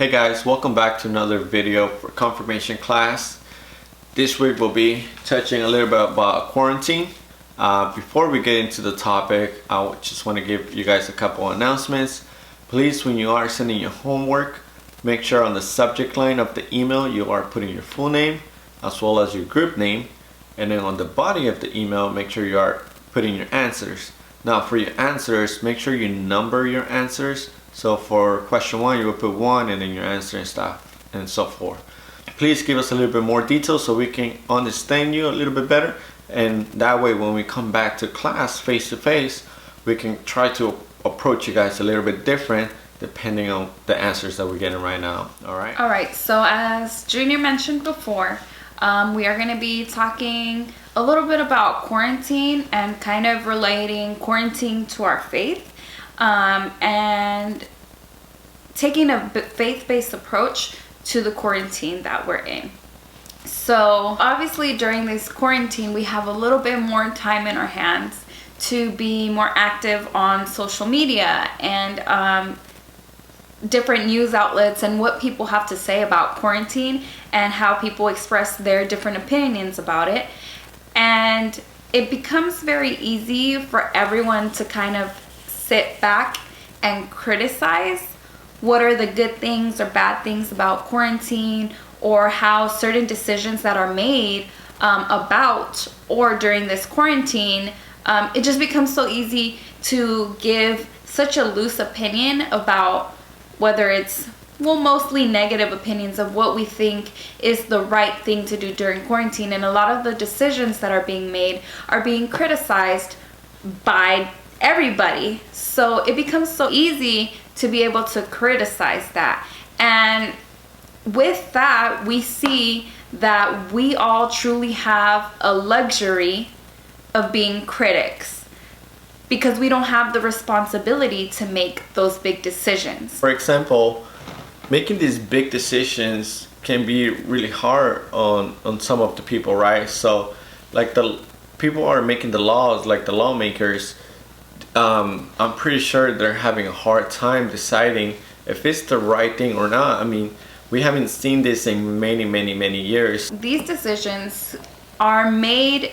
Hey guys, welcome back to another video for confirmation class. This week we'll be touching a little bit about quarantine. Before we get into the topic, I just want to give you guys a couple announcements. Please, when you are sending your homework, make sure on the subject line of the email you are putting your full name as well as your group name, and then on the body of the email make sure you are putting your answers. Now for your answers, make sure you number your answers. So for question 1 you will put 1 and then your answer and stuff and so forth. Please give us a little bit more detail so we can understand you a little bit better, and that way when we come back to class face to face we can try to approach you guys a little bit different depending on the answers that we're getting right now. Alright, so as Junior mentioned before, we are going to be talking a little bit about quarantine and kind of relating quarantine to our faith, and taking a faith-based approach to the quarantine that we're in. So obviously during this quarantine we have a little bit more time in our hands to be more active on social media and different news outlets and what people have to say about quarantine and how people express their different opinions about it. And it becomes very easy for everyone to kind of sit back and criticize what are the good things or bad things about quarantine, or how certain decisions that are made about or during this quarantine. It just becomes so easy to give such a loose opinion about whether it's, well, mostly negative opinions of what we think is the right thing to do during quarantine. And a lot of the decisions that are being made are being criticized by everybody. So it becomes so easy to be able to criticize that. And with that, we see that we all truly have a luxury of being critics, because we don't have the responsibility to make those big decisions. For example, making these big decisions can be really hard on some of the people, right? So like the people are making the laws, like the lawmakers, I'm pretty sure they're having a hard time deciding if it's the right thing or not. I mean, we haven't seen this in many years. These decisions are made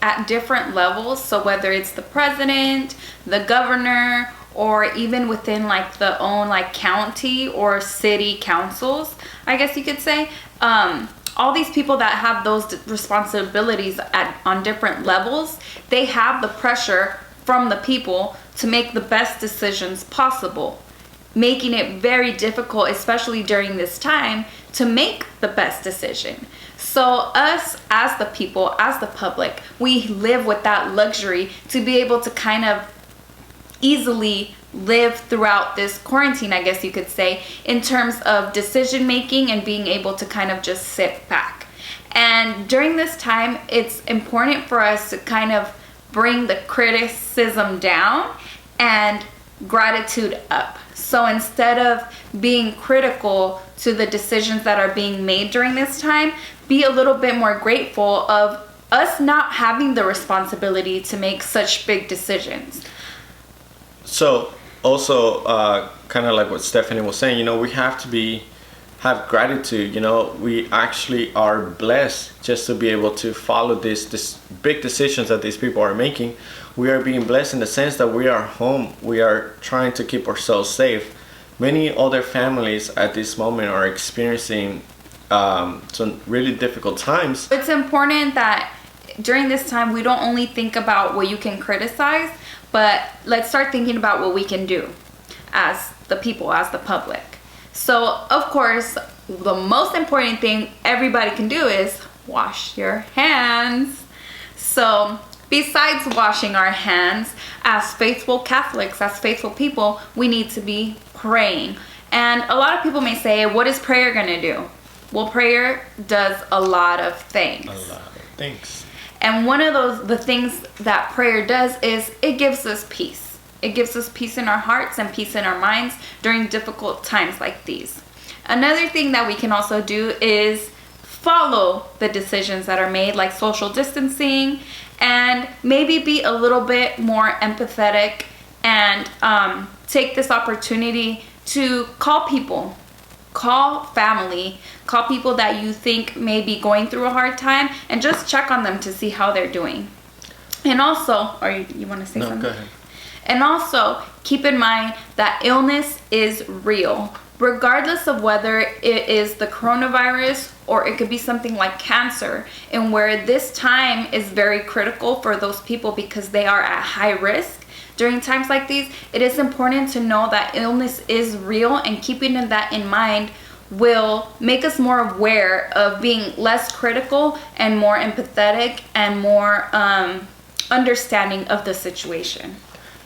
at different levels. So whether it's the president, the governor, or even within like the own like county or city councils, I guess you could say, all these people that have those responsibilities on different levels, they have the pressure from the people to make the best decisions possible, making it very difficult, especially during this time, to make the best decision. So us as the people, as the public, we live with that luxury to be able to kind of easily live throughout this quarantine, I guess you could say, in terms of decision making and being able to kind of just sit back. And during this time, it's important for us to kind of bring the criticism down and gratitude up. So instead of being critical to the decisions that are being made during this time, be a little bit more grateful of us not having the responsibility to make such big decisions. So also kind of like what Stephanie was saying, you know, we have to have gratitude. You know, we actually are blessed just to be able to follow this big decisions that these people are making. We are being blessed in the sense that we are home. We are trying to keep ourselves safe. Many other families at this moment are experiencing some really difficult times. It's important that during this time we don't only think about what you can criticize, but let's start thinking about what we can do as the people, as the public. So of course, the most important thing everybody can do is wash your hands. So besides washing our hands, as faithful Catholics, as faithful people, we need to be praying. And a lot of people may say, what is prayer going to do? Well, prayer does a lot of things. And one of the things that prayer does is it gives us peace. It gives us peace in our hearts and peace in our minds during difficult times like these. Another thing that we can also do is follow the decisions that are made, like social distancing, and maybe be a little bit more empathetic and take this opportunity to call people call family, call people that you think may be going through a hard time, and just check on them to see how they're doing. And also, or you want to say something? No, go ahead. And also, keep in mind that illness is real. Regardless of whether it is the coronavirus or it could be something like cancer, and where this time is very critical for those people because they are at high risk. During times like these, it is important to know that illness is real, and keeping that in mind will make us more aware of being less critical and more empathetic and more understanding of the situation.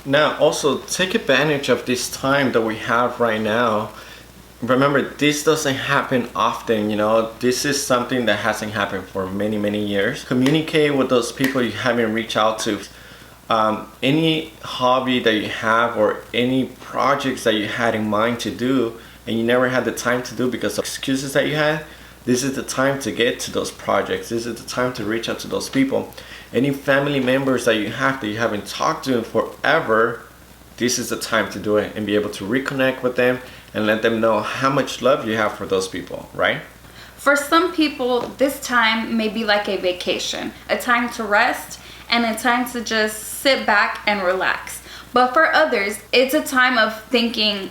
Now, also take advantage of this time that we have right now. Remember, this doesn't happen often, you know. This is something that hasn't happened for many, many years. Communicate with those people you haven't reached out to. Any hobby that you have or any projects that you had in mind to do and you never had the time to do because of excuses that you had, this is the time to get to those projects. This is the time to reach out to those people. Any family members that you haven't talked to in forever, this is the time to do it and be able to reconnect with them and let them know how much love you have for those people, right? For some people, this time may be like a vacation, a time to rest and a time to just sit back and relax. But for others, it's a time of thinking,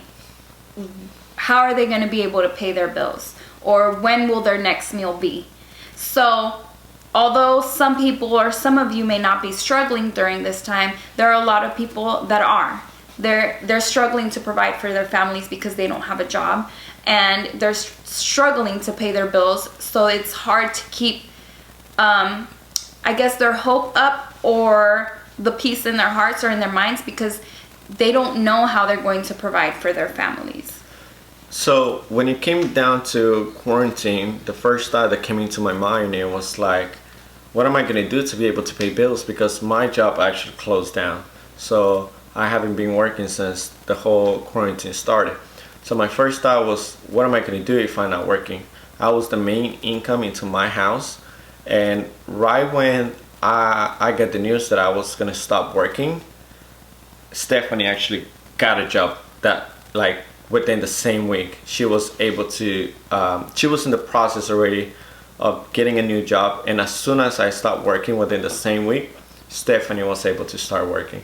how are they going to be able to pay their bills? Or when will their next meal be? So, although some people or some of you may not be struggling during this time, there are a lot of people that are. They're struggling to provide for their families because they don't have a job, and they're struggling to pay their bills. So it's hard to keep, I guess, their hope up or the peace in their hearts or in their minds because they don't know how they're going to provide for their families. So when it came down to quarantine, the first thought that came into my mind, it was like, what am I going to do to be able to pay bills? Because my job actually closed down. So I haven't been working since the whole quarantine started. So my first thought was, what am I going to do if I'm not working? I was the main income into my house. And right when I got the news that I was going to stop working, Stephanie actually got a job that like within the same week. She was able to, she was in the process already of getting a new job. And as soon as I stopped working within the same week, Stephanie was able to start working.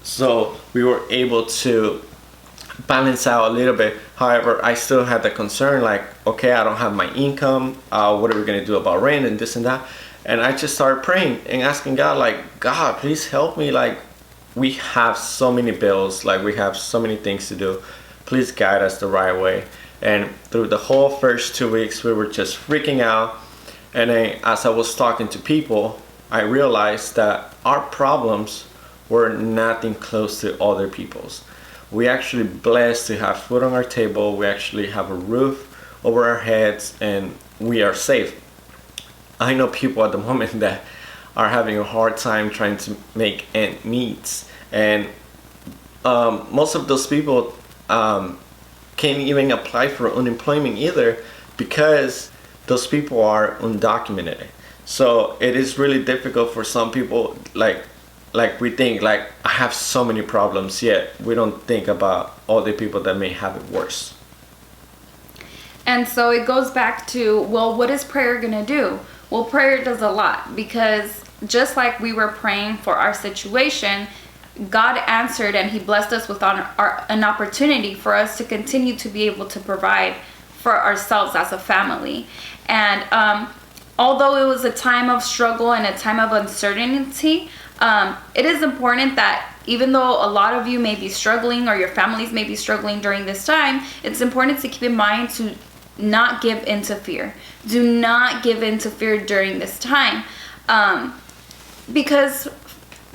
So we were able to balance out a little bit. However, I still had the concern like, okay, I don't have my income. What are we going to do about rent and this and that? And I just started praying and asking God, like, God, please help me. Like, we have so many bills. Like, we have so many things to do. Please guide us the right way. And through the whole first 2 weeks, we were just freaking out. And then as I was talking to people, I realized that our problems were nothing close to other people's. We actually blessed to have food on our table. We actually have a roof over our heads and we are safe. I know people at the moment that are having a hard time trying to make ends meet. And most of those people can't even apply for unemployment either because those people are undocumented. So it is really difficult for some people, like we think like I have so many problems, yet we don't think about all the people that may have it worse. And so it goes back to, well, what is prayer gonna do? Well, prayer does a lot, because just like we were praying for our situation, God answered and he blessed us with an opportunity for us to continue to be able to provide for ourselves as a family. And although it was a time of struggle and a time of uncertainty, it is important that even though a lot of you may be struggling or your families may be struggling during this time, it's important to keep in mind to not give in to fear. Do not give in to fear during this time, because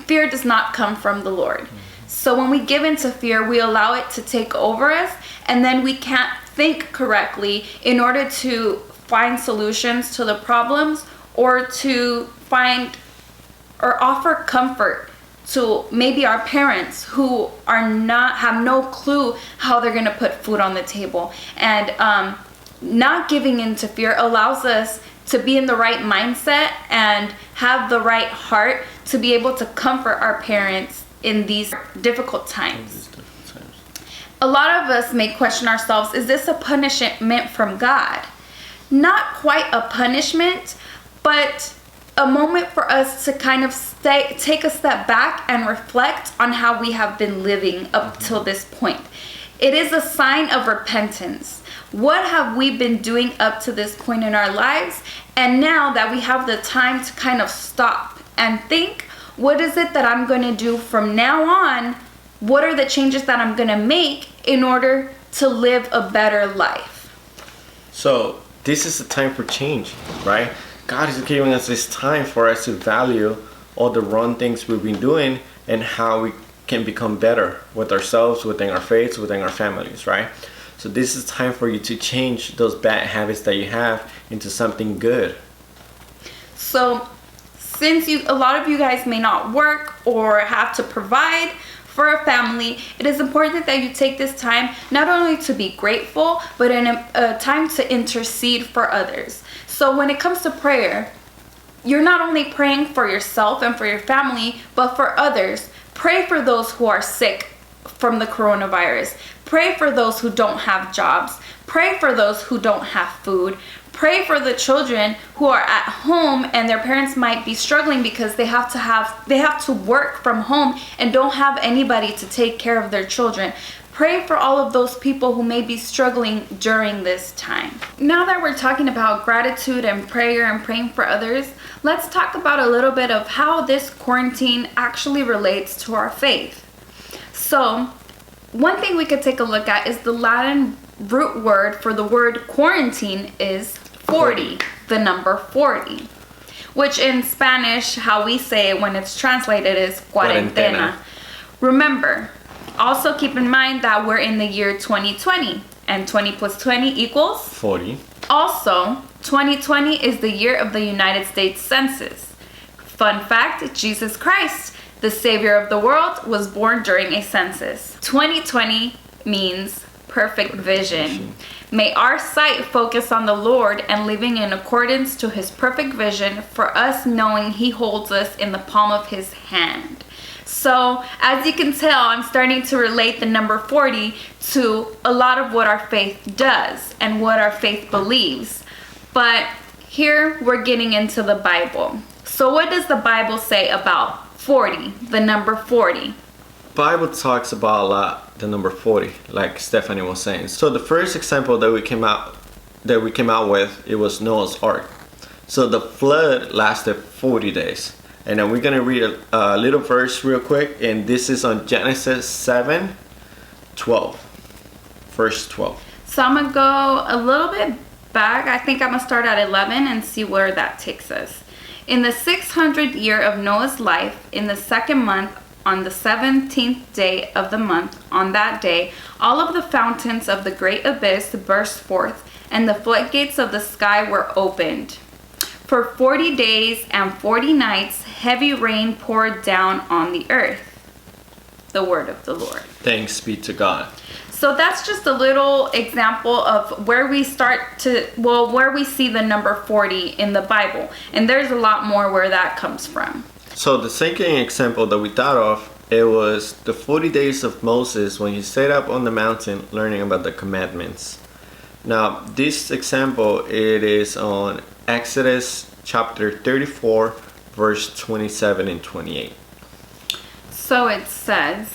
fear does not come from the Lord. So when we give in to fear, we allow it to take over us, and then we can't think correctly in order to find solutions to the problems or to find or offer comfort to maybe our parents who have no clue how they're going to put food on the table. And not giving in to fear allows us to be in the right mindset and have the right heart to be able to comfort our parents in these difficult times. A lot of us may question ourselves, is this a punishment from God? Not quite a punishment, but a moment for us to kind of take a step back and reflect on how we have been living up till this point. It is a sign of repentance. What have we been doing up to this point in our lives? And now that we have the time to kind of stop and think, what is it that I'm going to do from now on? What are the changes that I'm going to make in order to live a better life? So this is the time for change, right? God is giving us this time for us to value all the wrong things we've been doing and how we can become better with ourselves, within our faiths, within our families, right? So this is time for you to change those bad habits that you have into something good. So since a lot of you guys may not work or have to provide for a family, it is important that you take this time not only to be grateful, but in a time to intercede for others. So when it comes to prayer, you're not only praying for yourself and for your family, but for others. Pray for those who are sick from the coronavirus. Pray for those who don't have jobs. Pray for those who don't have food. Pray for the children who are at home and their parents might be struggling because they have to work from home and don't have anybody to take care of their children. Pray for all of those people who may be struggling during this time. Now that we're talking about gratitude and prayer and praying for others, let's talk about a little bit of how this quarantine actually relates to our faith. So, one thing we could take a look at is the Latin root word for the word quarantine is 40, the number 40, which in Spanish, how we say it when it's translated is cuarentena. Remember, also keep in mind that we're in the year 2020 and 20 plus 20 equals 40. Also, 2020 is the year of the United States Census. Fun fact, Jesus Christ, the Savior of the world, was born during a census. 2020 means perfect vision. May our sight focus on the Lord and living in accordance to His perfect vision for us, knowing He holds us in the palm of His hand. So, as you can tell, I'm starting to relate the number 40 to a lot of what our faith does and what our faith believes. But here we're getting into the Bible. So what does the Bible say about 40, the number 40? Bible talks about a lot the number 40, like Stephanie was saying. So the first example that we came out with, it was Noah's Ark. So the flood lasted 40 days. And then we're going to read a little verse real quick, and this is on Genesis 7:12. Verse 12. So I'm going to go a little bit back. I think I'm going to start at 11 and see where that takes us. In the 600th year of Noah's life, in the second month, on the 17th day of the month, on that day, all of the fountains of the great abyss burst forth, and the floodgates of the sky were opened. For 40 days and 40 nights, heavy rain poured down on the earth. The word of the Lord. Thanks be to God. So that's just a little example of where we where we see the number 40 in the Bible. And there's a lot more where that comes from. So the second example that we thought of, it was the 40 days of Moses when he stayed up on the mountain learning about the commandments. Now, this example, it is on Exodus chapter 34, verse 27 and 28. So it says,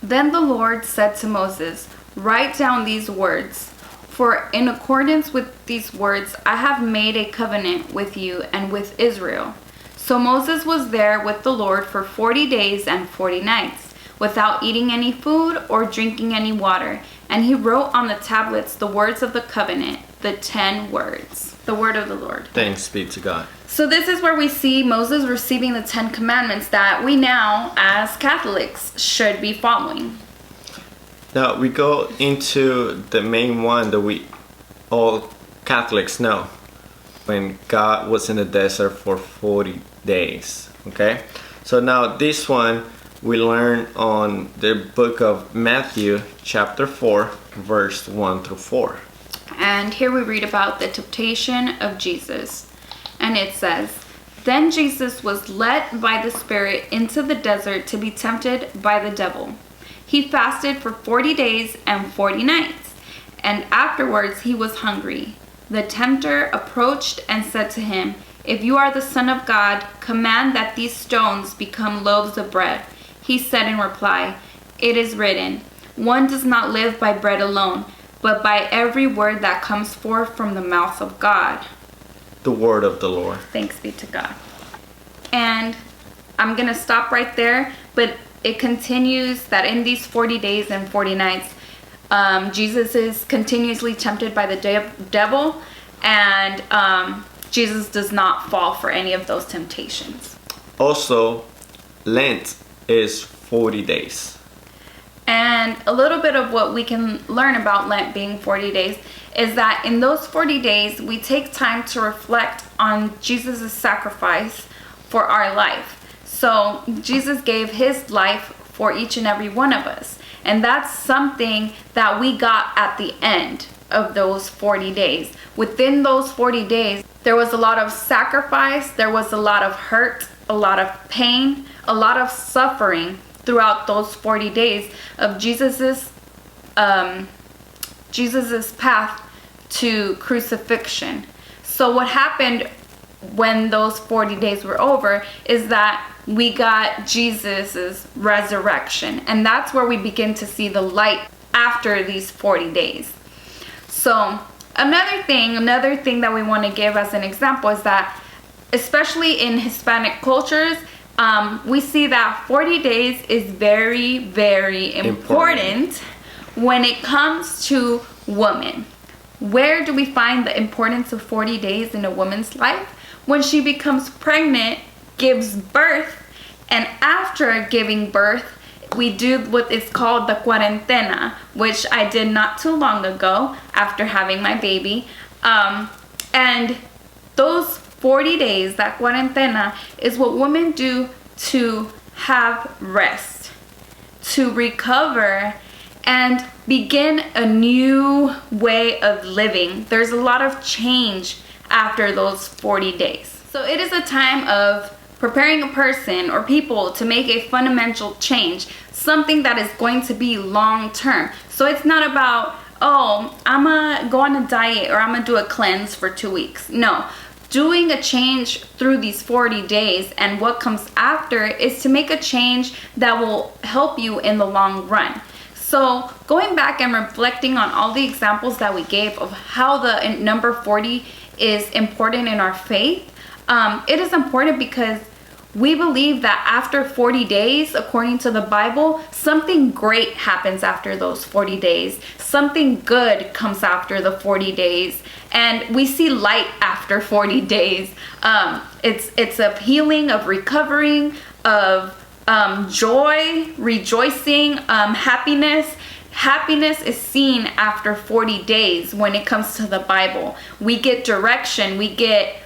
"Then the Lord said to Moses, 'Write down these words, for in accordance with these words I have made a covenant with you and with Israel.' So Moses was there with the Lord for 40 days and 40 nights, without eating any food or drinking any water. And he wrote on the tablets the words of the covenant, the 10 words. The word of the Lord." Thanks be to God. So this is where we see Moses receiving the 10 commandments that we now, as Catholics, should be following. Now we go into the main one that we all Catholics know. When God was in the desert for 40 days. Okay? So now this one we learn on the book of Matthew chapter 4 verse 1 through 4. And here we read about the temptation of Jesus. And it says, "Then Jesus was led by the Spirit into the desert to be tempted by the devil. He fasted for 40 days and 40 nights, and afterwards he was hungry. The tempter approached and said to him, "If you are the Son of God, command that these stones become loaves of bread." He said in reply, "It is written, one does not live by bread alone, but by every word that comes forth from the mouth of God." The word of the Lord. Thanks be to God. And I'm going to stop right there, but it continues that in these 40 days and 40 nights, Jesus is continuously tempted by the devil, and Jesus does not fall for any of those temptations. Also, Lent is 40 days. And a little bit of what we can learn about Lent being 40 days is that in those 40 days, we take time to reflect on Jesus' sacrifice for our life. So Jesus gave his life for each and every one of us. And that's something that we got at the end of those 40 days. Within those 40 days, there was a lot of sacrifice, there was a lot of hurt, a lot of pain, a lot of suffering throughout those 40 days of Jesus's path to crucifixion. So what happened when those 40 days were over is that we got Jesus's resurrection, and that's where we begin to see the light after these 40 days. So another thing that we want to give as an example is that, especially in Hispanic cultures, we see that 40 days is very, very important when it comes to women. Where do we find the importance of 40 days in a woman's life? When she becomes pregnant, gives birth, and after giving birth, we do what is called the cuarentena, which I did not too long ago after having my baby. And those 40 days, that cuarentena, is what women do to have rest, to recover, and begin a new way of living. There's a lot of change after those 40 days. So it is a time of preparing a person or people to make a fundamental change, something that is going to be long term. So it's not about, oh, I'm gonna go on a diet or I'm gonna do a cleanse for 2 weeks. No, doing a change through these 40 days and what comes after is to make a change that will help you in the long run. So going back and reflecting on all the examples that we gave of how the number 40 is important in our faith, it is important because we believe that after 40 days, according to the Bible, something great happens after those 40 days. Something good comes after the 40 days. And we see light after 40 days. It's a healing, of recovering, of joy, rejoicing, happiness. Happiness is seen after 40 days when it comes to the Bible. We get direction, we get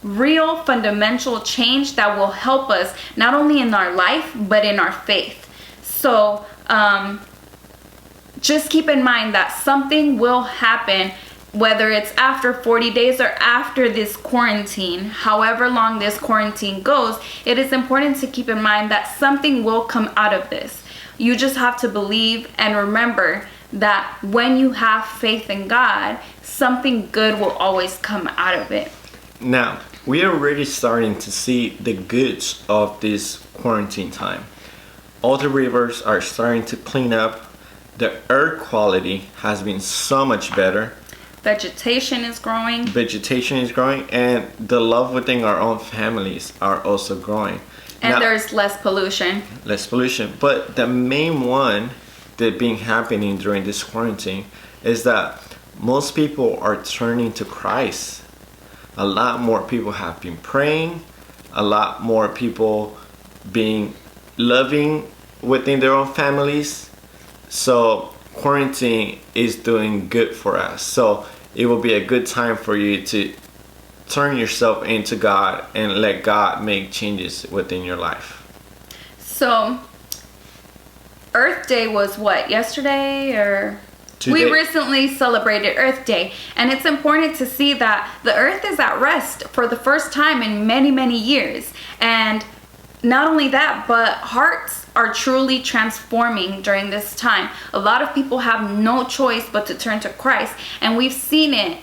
real fundamental change that will help us not only in our life but in our faith. So just keep in mind that something will happen, whether it's after 40 days or after this quarantine. However long this quarantine goes, it is important to keep in mind that something will come out of this. You just have to believe and remember that when you have faith in God, something good will always come out of it. Now, we are already starting to see the goods of this quarantine time. All the rivers are starting to clean up. The air quality has been so much better. Vegetation is growing. And the love within our own families are also growing. And now, there's less pollution. But the main one that being happening during this quarantine is that most people are turning to Christ. A lot more people have been praying. A lot more people being loving within their own families. So quarantine is doing good for us. So it will be a good time for you to turn yourself into God and let God make changes within your life. So Earth Day was what, yesterday or? Today. We recently celebrated Earth Day, and it's important to see that the earth is at rest for the first time in many, many years. And not only that, but hearts are truly transforming during this time. A lot of people have no choice but to turn to Christ, and we've seen it.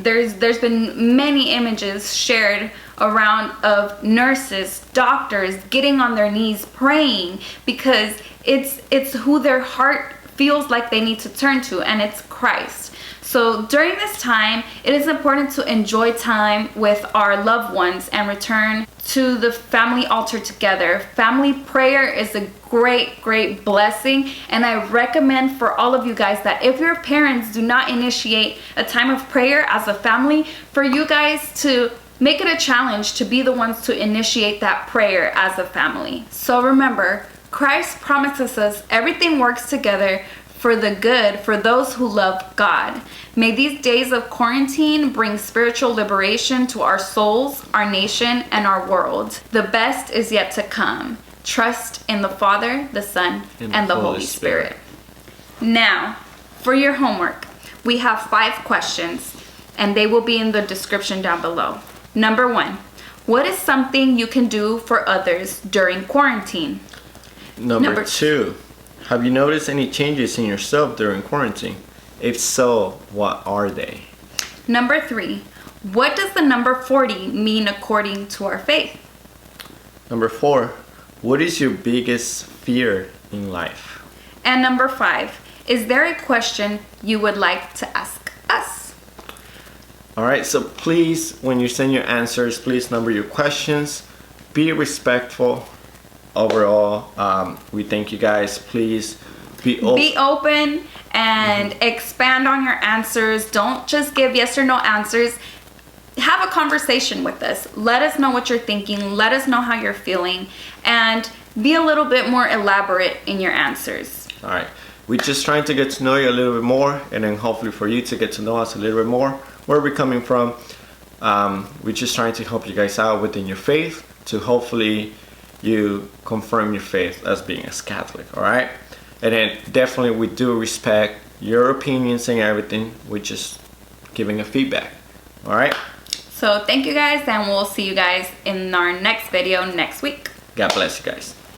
There's been many images shared around of nurses, doctors getting on their knees praying, because it's who their heart feels like they need to turn to, and it's Christ. So during this time, it is important to enjoy time with our loved ones and return to the family altar together. Family prayer is a great blessing, and I recommend for all of you guys that if your parents do not initiate a time of prayer as a family, for you guys to make it a challenge to be the ones to initiate that prayer as a family. So remember, Christ promises us everything works together for the good for those who love God. May these days of quarantine bring spiritual liberation to our souls, our nation, and our world. The best is yet to come. Trust in the Father, the Son, and the Holy Spirit. Now, for your homework, we have 5 questions, and they will be in the description down below. Number 1, what is something you can do for others during quarantine? Number 2, have you noticed any changes in yourself during quarantine? If so, what are they? Number 3, what does the number 40 mean according to our faith? Number 4, what is your biggest fear in life? And number 5, is there a question you would like to ask us? Alright, so please, when you send your answers, please number your questions. Be respectful. Overall, we thank you guys. Please be open and expand on your answers. Don't just give yes or no answers. Have a conversation with us. Let us know what you're thinking. Let us know how you're feeling, and be a little bit more elaborate in your answers. All right. We're just trying to get to know you a little bit more, and then hopefully for you to get to know us a little bit more, where we're coming from. We're just trying to help you guys out within your faith, to hopefully you confirm your faith as being a Catholic. All right. And then definitely we do respect your opinions and everything. We're just giving a feedback. All right. So thank you guys, and we'll see you guys in our next video next week. God bless you guys.